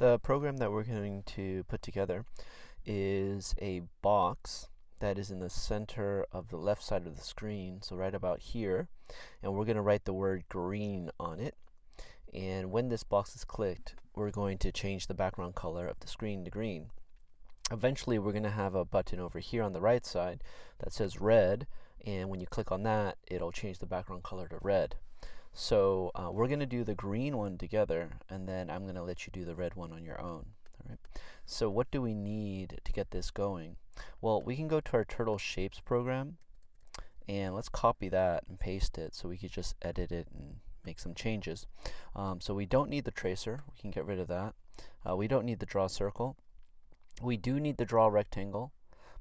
The program that we're going to put together is a box that is in the center of the left side of the screen, so right about here, and we're going to write the word green on it. And when this box is clicked, we're going to change the background color of the screen to green. Eventually, we're going to have a button over here on the right side that says red, and when you click on that, it'll change the background color to red. So we're going to do the green one together, and then I'm going to let you do the red one on your own. All right. So what do we need to get this going? Well, we can go to our Turtle Shapes program, and let's copy that and paste it so we could just edit it and make some changes. So we don't need the tracer. We can get rid of that. We don't need the draw circle. We do need the draw rectangle,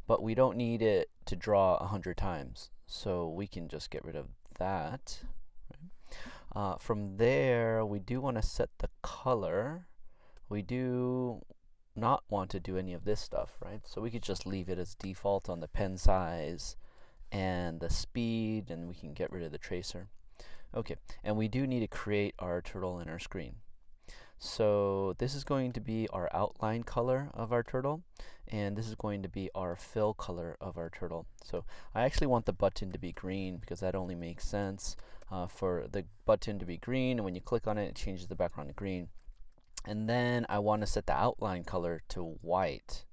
but we don't need it to draw 100 times. So we can just get rid of that. From there, we do want to set the color. We do not want to do any of this stuff, right? So we could just leave it as default on the pen size and the speed, and we can get rid of the tracer. Okay, and we do need to create our turtle in our screen. So this is going to be our outline color of our turtle, and this is going to be our fill color of our turtle. So I actually want the button to be green because that only makes sense for the button to be green, and when you click on it, it changes the background to green. And then I want to set the outline color to white,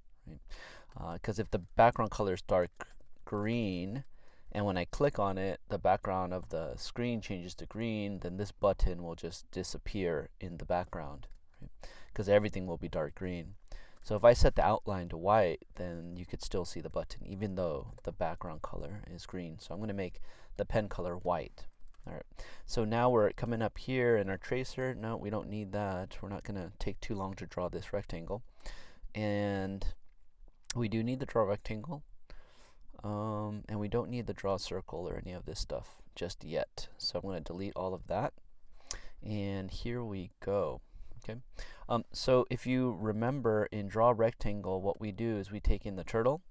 because if the background color is dark green, and when I click on it, the background of the screen changes to green, then this button will just disappear in the background, because everything will be dark green. So if I set the outline to white, then you could still see the button, even though the background color is green. So I'm going to make the pen color white. All right. So now we're coming up here in our tracer. No, we don't need that. We're not going to take too long to draw this rectangle. And we do need the draw rectangle. And we don't need the draw circle or any of this stuff just yet. So I'm going to delete all of that. And here we go. Okay. So if you remember in draw rectangle, what we do is we take in the turtle,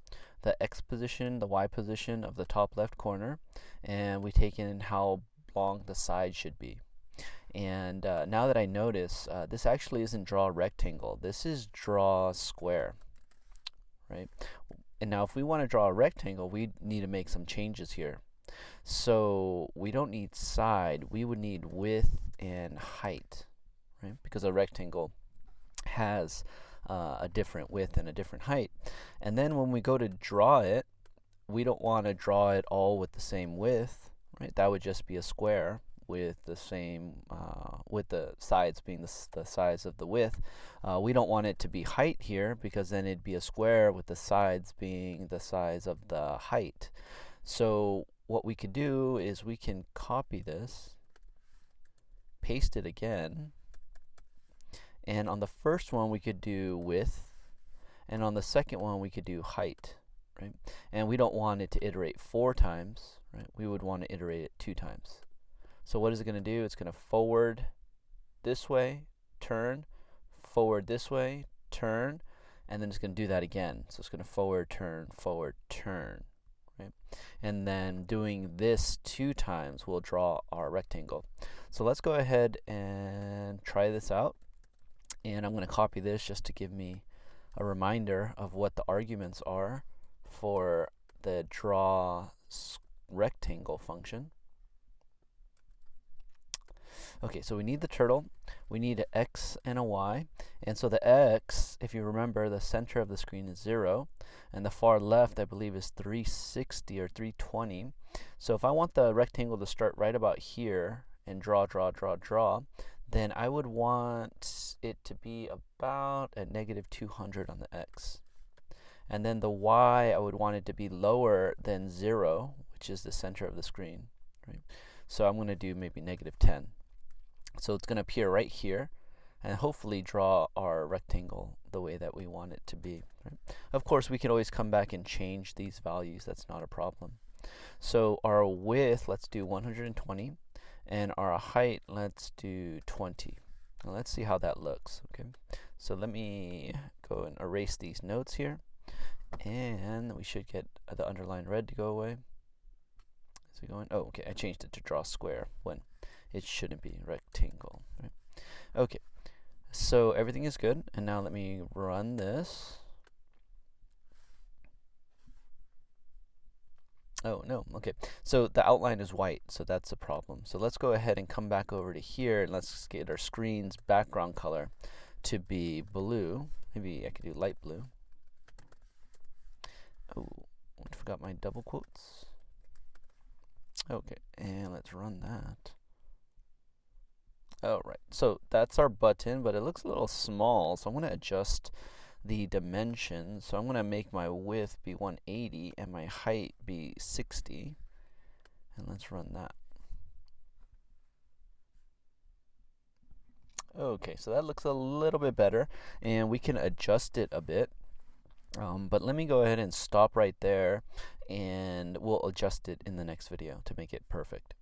the X position, the Y position of the top left corner, and we take in how long the side should be. And now that I notice, this actually isn't draw rectangle. This is draw square, right? And now if we want to draw a rectangle, we need to make some changes here. So we don't need side, we would need width and height, right? Because a rectangle has a different width and a different height. And then when we go to draw it, we don't want to draw it all with the same width, right? That would just be a square with the same, with the sides being the size of the width. We don't want it to be height here, because then it'd be a square with the sides being the size of the height. So what we could do is we can copy this, paste it again, and on the first one we could do width, and on the second one we could do height, right? And we don't want it to iterate 4 times, right? We would want to iterate it 2 times. So what is it going to do? It's going to forward this way, turn, forward this way, turn, and then it's going to do that again. So it's going to forward, turn, right? And then doing this 2 times will draw our rectangle. So let's go ahead and try this out. And I'm going to copy this just to give me a reminder of what the arguments are for the draw rectangle function. Okay, so we need the turtle, we need an X and a Y, and so the X, if you remember, the center of the screen is 0, and the far left, I believe, is 360 or 320. So if I want the rectangle to start right about here and draw, then I would want it to be about at -200 on the X. And then the Y, I would want it to be lower than 0, which is the center of the screen, right? So I'm going to do maybe -10. So it's going to appear right here and hopefully draw our rectangle the way that we want it to be, right? Of course, we can always come back and change these values. That's not a problem. So our width, let's do 120, and our height, let's do 20. Now let's see how that looks. Okay, so let me go and erase these notes here, and we should get the underlined red to go away. Is it going? Oh, okay, I changed it to draw square when it shouldn't be rectangle, right? Okay, so everything is good, and now let me run this. Oh, no, okay. So the outline is white, so that's a problem. So let's go ahead and come back over to here, and let's get our screen's background color to be blue. Maybe I could do light blue. Oh, I forgot my double quotes. Okay, and let's run that. Oh, right. So that's our button, but it looks a little small, so I'm going to adjust the dimension. So I'm going to make my width be 180 and my height be 60. And let's run that. Okay, so that looks a little bit better, and we can adjust it a bit. But let me go ahead and stop right there, and we'll adjust it in the next video to make it perfect.